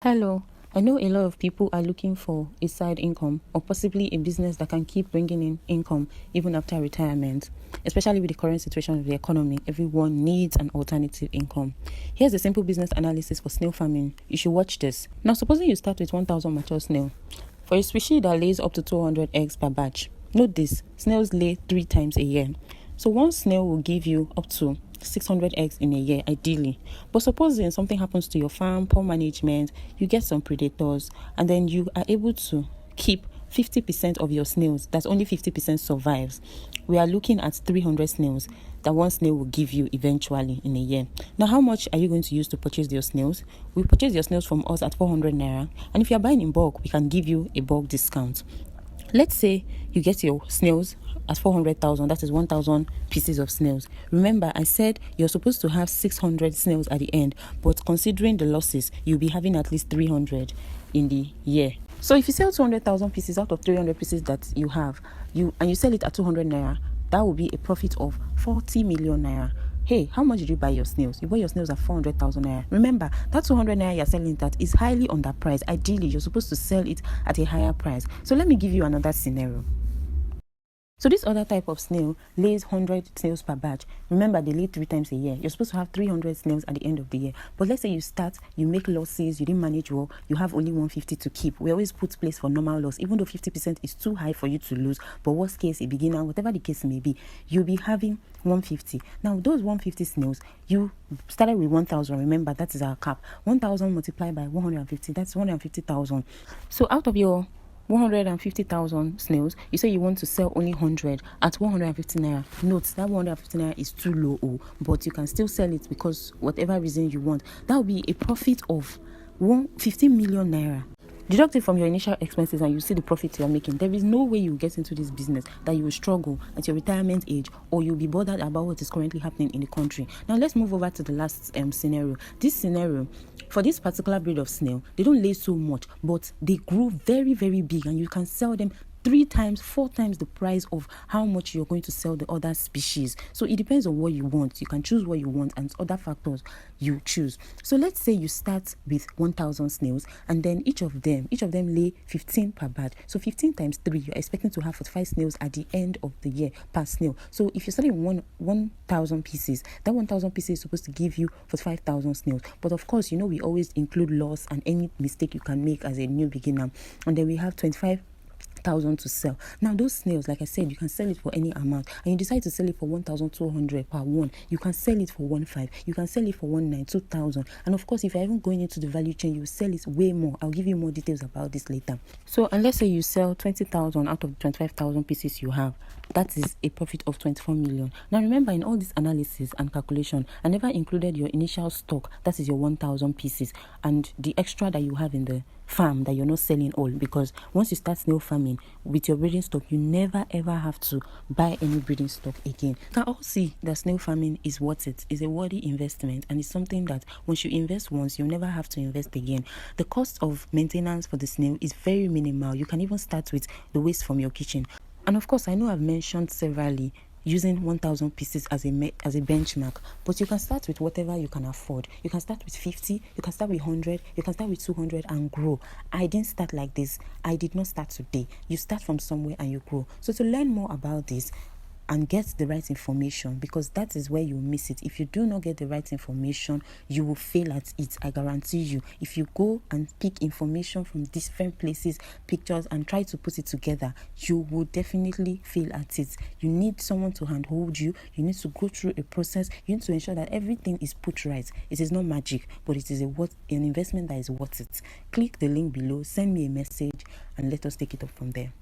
Hello, I know a lot of people are looking for a side income or possibly a business that can keep bringing in income even after retirement. Especially with the current situation of the economy, everyone needs an alternative income. Here's a simple business analysis for snail farming. You should watch this. Now, supposing you start with 1,000 mature snail. For a species that lays up to 200 eggs per batch, note this, snails lay 3 times a year. So one snail will give you up to 600 eggs in a year, ideally. But supposing something happens to your farm, poor management, you get some predators, and then you are able to keep 50% of your snails. That's only 50% survives. We are looking at 300 snails that one snail will give you eventually in a year. Now, how much are you going to use to purchase your snails? We purchase your snails from us at 400 naira, and if you are buying in bulk, we can give you a bulk discount. Let's say you get your snails at 400,000, that is 1,000 pieces of snails. Remember, I said you're supposed to have 600 snails at the end, but considering the losses, you'll be having at least 300 in the year. So if you sell 200,000 pieces out of 300 pieces that you have, you sell it at 200 naira, that will be a profit of 40 million naira. Hey, how much did you buy your snails? You bought your snails at 400,000 naira. Remember, that 200 naira you're selling that is highly underpriced. Ideally, you're supposed to sell it at a higher price. So let me give you another scenario. So this other type of snail lays 100 snails per batch. Remember, they lay 3 times a year. You're supposed to have 300 snails at the end of the year. But let's say you start, you make losses, you didn't manage well, you have only 150 to keep. We always put place for normal loss, even though 50% is too high for you to lose. But worst case, a beginner, whatever the case may be, you'll be having 150. Now, those 150 snails, you started with 1,000. Remember, that is our cap. 1,000 multiplied by 150, that's 150,000. So out of your 150,000 snails, you say you want to sell only 100 at 150 naira. Note that 150 naira is too low, but you can still sell it because whatever reason you want. That will be a profit of 15 million naira. Deduct it from your initial expenses and you see the profit you are making. There is no way you get into this business that you will struggle at your retirement age or you'll be bothered about what is currently happening in the country. Now let's move over to the last scenario. This scenario, for this particular breed of snail, they don't lay so much, but they grow very, very big and you can sell them 3 times, 4 times the price of how much you're going to sell the other species. So it depends on what you want. You can choose what you want and other factors you choose. So let's say you start with 1,000 snails and then each of them lay 15 per batch. So 15 times 3, you're expecting to have 45 snails at the end of the year per snail. So if you're starting 1,000 pieces, that 1,000 pieces is supposed to give you 45,000 snails. But of course, we always include loss and any mistake you can make as a new beginner. And then we have 25,000 to sell. Now those snails, like I said, you can sell it for any amount, and you decide to sell it for 1,200 per one, you can sell it for 1,500, you can sell it for 1,900, 2,000, and of course if you're even going into the value chain, you sell it way more. I'll give you more details about this later. So and let's say you sell 20,000 out of the 25,000 pieces you have, that is a profit of 24 million. Now remember, in all this analysis and calculation, I never included your initial stock, that is your 1,000 pieces, and the extra that you have in the farm that you're not selling all, because once you start snail farming with your breeding stock, you never ever have to buy any breeding stock again. You can all see that snail farming is worth it. It's a worthy investment, and it's something that once you invest once, you'll never have to invest again. The cost of maintenance for the snail is very minimal. You can even start with the waste from your kitchen. And of course, I know I've mentioned severally using 1,000 pieces as a benchmark, but you can start with whatever you can afford. You can start with 50, you can start with 100, you can start with 200 and grow. I didn't start like this. I did not start today. You start from somewhere and you grow. So to learn more about this and get the right information, because that is where you miss it. If you do not get the right information, you will fail at it. I guarantee you. If you go and pick information from different places, pictures, and try to put it together, you will definitely fail at it. You need someone to handhold you. You need to go through a process. You need to ensure that everything is put right. It is not magic, but it is an investment that is worth it. Click the link below, send me a message, and let us take it up from there.